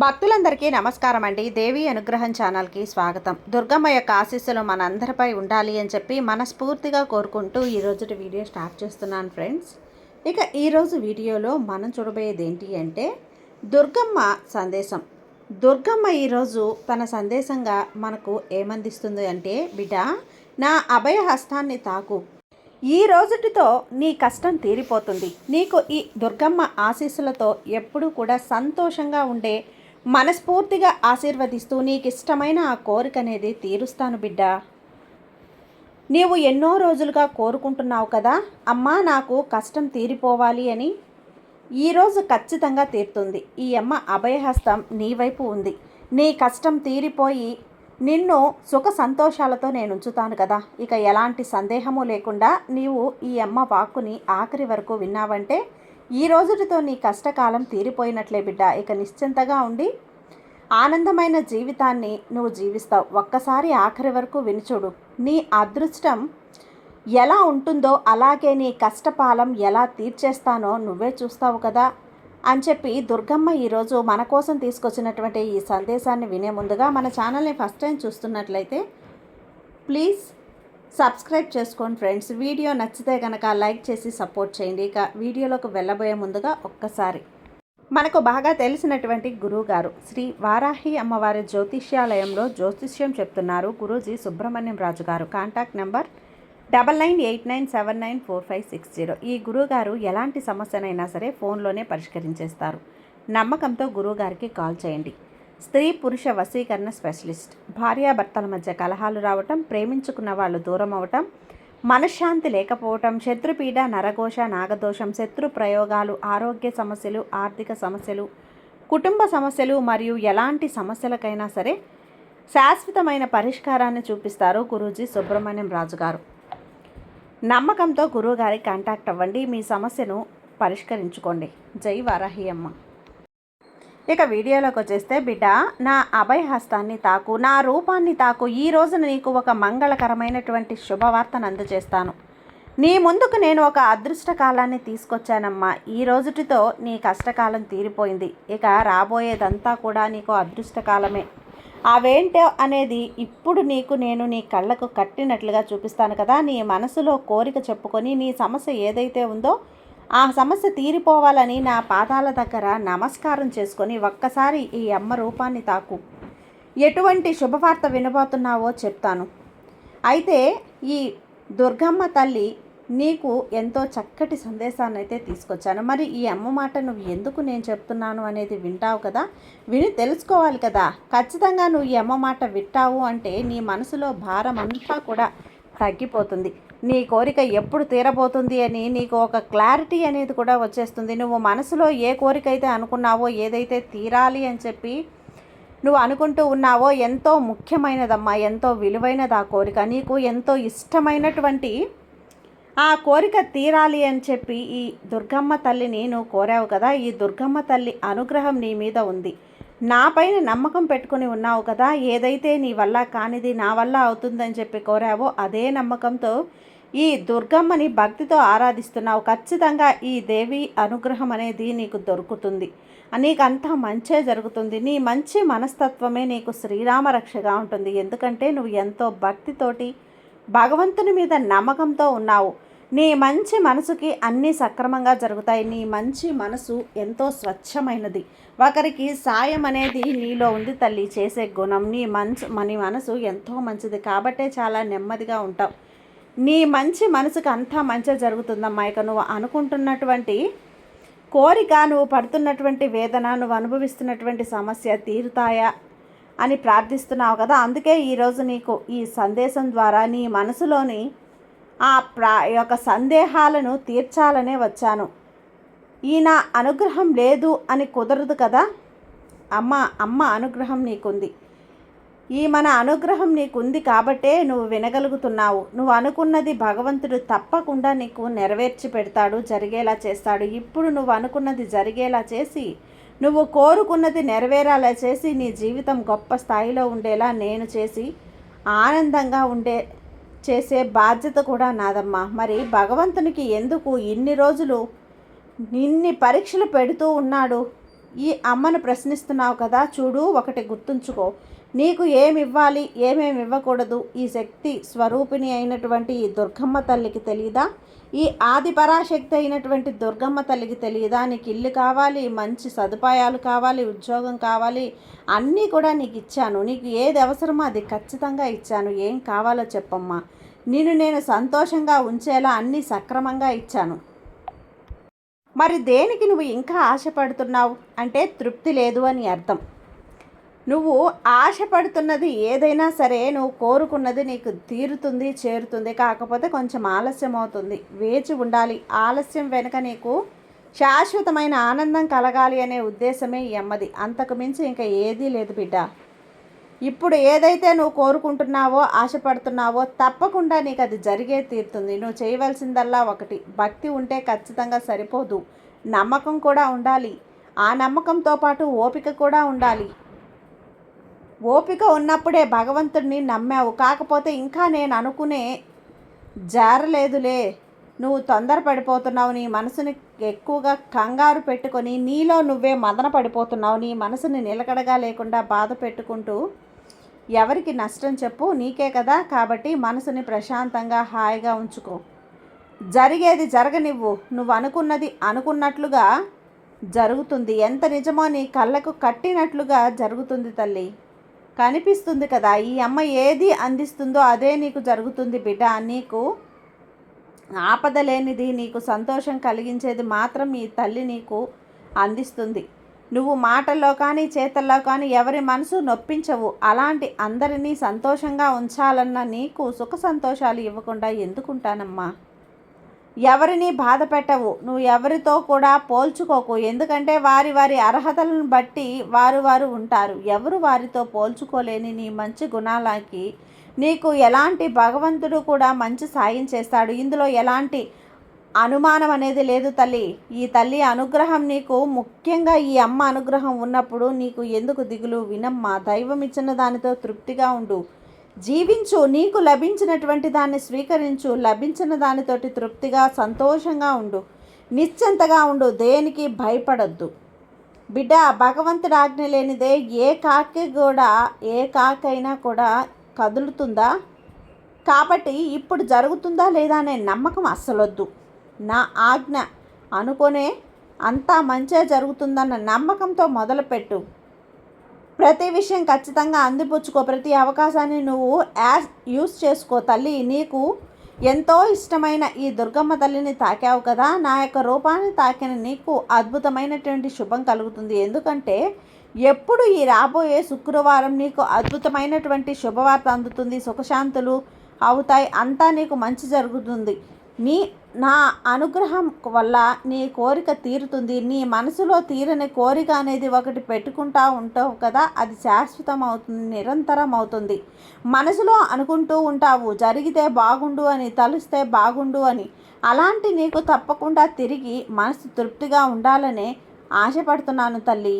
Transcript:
భక్తులందరికీ నమస్కారం అండి. దేవి అనుగ్రహం ఛానల్కి స్వాగతం. దుర్గమ్మ యొక్క ఆశీస్సులు మనందరిపై ఉండాలి అని చెప్పి మనస్ఫూర్తిగా కోరుకుంటూ ఈరోజు వీడియో స్టార్ట్ చేస్తున్నాను ఫ్రెండ్స్. ఇక ఈరోజు వీడియోలో మనం చూడబోయేది ఏంటి అంటే దుర్గమ్మ సందేశం. దుర్గమ్మ ఈరోజు తన సందేశంగా మనకు ఏమందిస్తుంది అంటే, బిడ్డ నా అభయ హస్తాన్ని తాకు, ఈ రోజుటితో నీ కష్టం తీరిపోతుంది. నీకు ఈ దుర్గమ్మ ఆశీస్సులతో ఎప్పుడూ కూడా సంతోషంగా ఉండే మనస్ఫూర్తిగా ఆశీర్వదిస్తూ నీకు ఇష్టమైన ఆ కోరిక అనేది తీరుస్తాను బిడ్డ. నీవు ఎన్నో రోజులుగా కోరుకుంటున్నావు కదా అమ్మా, నాకు కష్టం తీరిపోవాలి అని. ఈరోజు ఖచ్చితంగా తీరుతుంది. ఈ అమ్మ అభయహస్తం నీ వైపు ఉంది. నీ కష్టం తీరిపోయి నిన్ను సుఖ సంతోషాలతో నేను ఉంచుతాను కదా. ఇక ఎలాంటి సందేహము లేకుండా నీవు ఈ అమ్మ వాక్కుని ఆఖరి వరకు విన్నావంటే ఈ రోజుటితో నీ కష్టకాలం తీరిపోయినట్లే బిడ్డ. ఇక నిశ్చింతగా ఉండి ఆనందమైన జీవితాన్ని నువ్వు జీవిస్తావు. ఒక్కసారి ఆఖరి వరకు వినిచూడు. నీ అదృష్టం ఎలా ఉంటుందో అలాగే నీ కష్టపాలం ఎలా తీర్చేస్తానో నువ్వే చూస్తావు కదా అని చెప్పి దుర్గమ్మ ఈరోజు మన కోసం తీసుకొచ్చినటువంటి ఈ సందేశాన్ని వినే ముందుగా మన ఛానల్ని ఫస్ట్ టైం చూస్తున్నట్లయితే ప్లీజ్ సబ్స్క్రైబ్ చేసుకోండి ఫ్రెండ్స్. వీడియో నచ్చితే కనుక లైక్ చేసి సపోర్ట్ చేయండి. ఇక వీడియోలోకి వెళ్ళబోయే ముందుగా ఒక్కసారి మనకు బాగా తెలిసినటువంటి గురువుగారు శ్రీ వారాహి అమ్మవారి జ్యోతిష్యాలయంలో జ్యోతిష్యం చెప్తున్నారు గురూజీ సుబ్రహ్మణ్యం రాజు గారు. Contact number 9989794560. ఈ గురువుగారు ఎలాంటి సమస్యనైనా సరే ఫోన్లోనే పరిష్కరించేస్తారు. నమ్మకంతో గురువుగారికి కాల్ చేయండి. స్త్రీ పురుష వశీకరణ స్పెషలిస్ట్. భార్యాభర్తల మధ్య కలహాలు రావటం, ప్రేమించుకున్న వాళ్ళు దూరం అవటం, మనశ్శాంతి లేకపోవటం, శత్రుపీడ, నరఘోష, నాగదోషం, శత్రు ప్రయోగాలు, ఆరోగ్య సమస్యలు, ఆర్థిక సమస్యలు, కుటుంబ సమస్యలు మరియు ఎలాంటి సమస్యలకైనా సరే శాశ్వతమైన పరిష్కారాన్ని చూపిస్తారు గురూజీ సుబ్రహ్మణ్యం రాజు గారు. నమ్మకంతో గురువుగారికి కాంటాక్ట్ అవ్వండి. మీ సమస్యను పరిష్కరించుకోండి. జై వారాహి అమ్మ. ఇక వీడియోలోకి వచ్చేస్తే, బిడ్డ నా అభయహస్తాన్ని తాకు, నా రూపాన్ని తాకు. ఈ రోజున నీకు ఒక మంగళకరమైనటువంటి శుభవార్తను అందజేస్తాను. నీ ముందుకు నేను ఒక అదృష్ట కాలాన్ని తీసుకొచ్చానమ్మా. ఈ రోజుటితో నీ కష్టకాలం తీరిపోయింది. ఇక రాబోయేదంతా కూడా నీకు అదృష్టకాలమే. అవేంటో అనేది ఇప్పుడు నేను నీ కళ్ళకు కట్టినట్లుగా చూపిస్తాను కదా. నీ మనసులో కోరిక చెప్పుకొని నీ సమస్య ఏదైతే ఉందో ఆ సమస్య తీరిపోవాలని నా పాదాల దగ్గర నమస్కారం చేసుకొని ఒక్కసారి ఈ అమ్మ రూపాన్ని తాకు. ఎటువంటి శుభవార్త వినబోతున్నావో చెప్తాను. అయితే ఈ దుర్గమ్మ తల్లి నీకు ఎంతో చక్కటి సందేశాన్ని అయితే తీసుకొచ్చాను. మరి ఈ అమ్మ మాట నువ్వు ఎందుకు నేను చెప్తున్నాను అనేది వింటావు కదా, విని తెలుసుకోవాలి కదా. ఖచ్చితంగా నువ్వు ఈ అమ్మ మాట వింటావు అంటే నీ మనసులో భారం అంతా కూడా తగ్గిపోతుంది. నీ కోరిక ఎప్పుడు తీరబోతుంది అని నీకు ఒక క్లారిటీ అనేది కూడా వచ్చేస్తుంది. నువ్వు మనసులో ఏ కోరిక అయితే అనుకున్నావో, ఏదైతే తీరాలి అని చెప్పి నువ్వు అనుకుంటూ ఉన్నావో ఎంతో ముఖ్యమైనదమ్మా, ఎంతో విలువైనది ఆ కోరిక. నీకు ఎంతో ఇష్టమైనటువంటి ఆ కోరిక తీరాలి అని చెప్పి ఈ దుర్గమ్మ తల్లిని నువ్వు కోరావు కదా. ఈ దుర్గమ్మ తల్లి అనుగ్రహం నీ మీద ఉంది. నాపైన నమ్మకం పెట్టుకుని ఉన్నావు కదా. ఏదైతే నీ వల్ల కానిది నా వల్ల అవుతుందని చెప్పి కోరావో అదే నమ్మకంతో ఈ దుర్గమ్మని భక్తితో ఆరాధిస్తున్నావు. ఖచ్చితంగా ఈ దేవి అనుగ్రహం అనేది నీకు దొరుకుతుంది. నీకంతా మంచే జరుగుతుంది. నీ మంచి మనస్తత్వమే నీకు శ్రీరామ రక్షగా ఉంటుంది. ఎందుకంటే నువ్వు ఎంతో భక్తితోటి భగవంతుని మీద నమ్మకంతో ఉన్నావు. నీ మంచి మనసుకి అన్నీ సక్రమంగా జరుగుతాయి. నీ మంచి మనసు ఎంతో స్వచ్ఛమైనది. ఒకరికి సాయం అనేది నీలో ఉంది తల్లి, చేసే గుణం. నీ మనసు ఎంతో మంచిది కాబట్టే చాలా నెమ్మదిగా ఉంటావు. నీ మంచి మనసుకు అంతా మంచి జరుగుతుందమ్మా. ఇక నువ్వు అనుకుంటున్నటువంటి కోరిక, నువ్వు పడుతున్నటువంటి వేదన, నువ్వు అనుభవిస్తున్నటువంటి సమస్య తీరుతాయా అని ప్రార్థిస్తున్నావు కదా. అందుకే ఈరోజు నీకు ఈ సందేశం ద్వారా నీ మనసులోని ఆ యొక్క సందేహాలను తీర్చాలనే వచ్చాను. ఈయన అనుగ్రహం లేదు అని కుదరదు కదా. అమ్మ అనుగ్రహం నీకుంది. మన అనుగ్రహం నీకుంది కాబట్టే నువ్వు వినగలుగుతున్నావు. నువ్వు అనుకున్నది భగవంతుడు తప్పకుండా నీకు నెరవేర్చి పెడతాడు, జరిగేలా చేస్తాడు. ఇప్పుడు నువ్వు అనుకున్నది జరిగేలా చేసి, నువ్వు కోరుకున్నది నెరవేరేలా చేసి, నీ జీవితం గొప్ప స్థాయిలో ఉండేలా నేను చేసి ఆనందంగా చేసే బాధ్యత కూడా నాదమ్మా. మరి భగవంతునికి ఎందుకు ఇన్ని రోజులు ఇన్ని పరీక్షలు పెడుతూ ఉన్నాడు? ఈ అమ్మను ప్రశ్నిస్తున్నావు కదా, చూడు ఒకటి గుర్తుంచుకో, నీకు ఏమి ఇవ్వాలి ఏమేమి ఇవ్వకూడదు ఈ శక్తి స్వరూపిణి అయినటువంటి ఈ దుర్గమ్మ తల్లికి తెలియదా? ఈ ఆది పరాశక్తి అయినటువంటి దుర్గమ్మ తల్లికి తెలియదా? నీకు ఇల్లు కావాలి, మంచి సదుపాయాలు కావాలి, ఉద్యోగం కావాలి, అన్నీ కూడా నీకు ఇచ్చాను. నీకు ఏది అవసరమో అది ఖచ్చితంగా ఇచ్చాను. ఏం కావాలో చెప్పమ్మా, నేను సంతోషంగా ఉంచేలా అన్నీ సక్రమంగా ఇచ్చాను. మరి దేనికి నువ్వు ఇంకా ఆశపడుతున్నావు అంటే తృప్తి లేదు అని అర్థం. నువ్వు ఆశపడుతున్నది ఏదైనా సరే, నువ్వు కోరుకున్నది నీకు తీరుతుంది, చేరుతుంది. కాకపోతే కొంచెం ఆలస్యం అవుతుంది, వేచి ఉండాలి. ఆలస్యం వెనుక నీకు శాశ్వతమైన ఆనందం కలగాలి అనే ఉద్దేశమే ఈ అమ్మది. అంతకు మించి ఇంకా ఏదీ లేదు బిడ్డ. ఇప్పుడు ఏదైతే నువ్వు కోరుకుంటున్నావో, ఆశపడుతున్నావో తప్పకుండా నీకు అది జరిగే తీరుతుంది. నువ్వు చేయవలసిందల్లా ఒకటి, భక్తి ఉంటే ఖచ్చితంగా సరిపోదు, నమ్మకం కూడా ఉండాలి. ఆ నమ్మకంతో పాటు ఓపిక కూడా ఉండాలి. ఓపిక ఉన్నప్పుడే భగవంతుడిని నమ్మావు. కాకపోతే ఇంకా నేను అనుకునే జారలేదులే, నువ్వు తొందరపడిపోతున్నావు. నీ మనసుని ఎక్కువగా కంగారు పెట్టుకొని నీలో నువ్వే మదన పడిపోతున్నావు. నీ మనసుని నిలకడగా లేకుండా బాధ పెట్టుకుంటూ ఎవరికి నష్టం చెప్పు, నీకే కదా. కాబట్టి మనసుని ప్రశాంతంగా హాయిగా ఉంచుకో. జరిగేది జరగనివ్వు. నువ్వు అనుకున్నది అనుకున్నట్లుగా జరుగుతుంది. ఎంత నిజమో నీ కళ్ళకు కట్టినట్లుగా జరుగుతుంది తల్లి. కనిపిస్తుంది కదా, ఈ అమ్మ ఏది అందిస్తుందో అదే నీకు జరుగుతుంది బిడ్డ. నీకు ఆపద లేనిది, నీకు సంతోషం కలిగించేది మాత్రం ఈ తల్లి నీకు అందిస్తుంది. నువ్వు మాటల్లో కానీ చేతల్లో కానీ ఎవరి మనసు నొప్పించవు. అలాంటి అందరినీ సంతోషంగా ఉంచాలన్న నీకు సుఖ సంతోషాలు ఇవ్వకుండా ఎందుకుంటానమ్మా? ఎవరిని బాధ పెట్టవు. నువ్వు ఎవరితో కూడా పోల్చుకోకు. ఎందుకంటే వారి వారి అర్హతలను బట్టి వారు ఉంటారు. ఎవరు వారితో పోల్చుకోలేని నీ మంచి గుణాలకి నీకు ఎలాంటి భగవంతుడు కూడా మంచి సాయం చేస్తాడు. ఇందులో ఎలాంటి అనుమానం అనేది లేదు తల్లి. ఈ తల్లి అనుగ్రహం నీకు, ముఖ్యంగా ఈ అమ్మ అనుగ్రహం ఉన్నప్పుడు నీకు ఎందుకు దిగులు? వినమ్మా, దైవం ఇచ్చిన దానితో తృప్తిగా ఉండు, జీవించు. నీకు లభించినటువంటి దాన్ని స్వీకరించు. లభించిన దానితోటి తృప్తిగా సంతోషంగా ఉండు, నిశ్చింతగా ఉండు, దేనికి భయపడొద్దు బిడ్డ. భగవంతుడి ఆజ్ఞ లేనిదే ఏ కాకైనా కూడా కదులుతుందా? కాబట్టి ఇప్పుడు జరుగుతుందా లేదా అనే నమ్మకం అస్సలొద్దు. నా ఆజ్ఞ అనుకునే అంతా మంచే జరుగుతుందన్న నమ్మకంతో మొదలుపెట్టు. ప్రతి విషయం ఖచ్చితంగా అందిపుచ్చుకో. ప్రతి అవకాశాన్ని నువ్వు యూస్ చేసుకో తల్లి. నీకు ఎంతో ఇష్టమైన ఈ దుర్గమ్మ తల్లిని తాకావు కదా, నా యొక్క రూపాన్ని తాకిన నీకు అద్భుతమైనటువంటి శుభం కలుగుతుంది. ఎందుకంటే ఎప్పుడు ఈ రాబోయే శుక్రవారం నీకు అద్భుతమైనటువంటి శుభవార్త అందుతుంది. సుఖశాంతులు అవుతాయి, అంతా నీకు మంచి జరుగుతుంది. నా అనుగ్రహం వల్ల నీ కోరిక తీరుతుంది. నీ మనసులో తీరని కోరిక అనేది ఒకటి పెట్టుకుంటా ఉంటావు కదా, అది శాశ్వతం అవుతుంది, నిరంతరం అవుతుంది. మనసులో అనుకుంటూ ఉంటావు, జరిగితే బాగుండు అని, తలుస్తే బాగుండు అని. అలాంటి నీకు తప్పకుండా తిరిగి మనసు తృప్తిగా ఉండాలనే ఆశపడుతున్నాను తల్లి.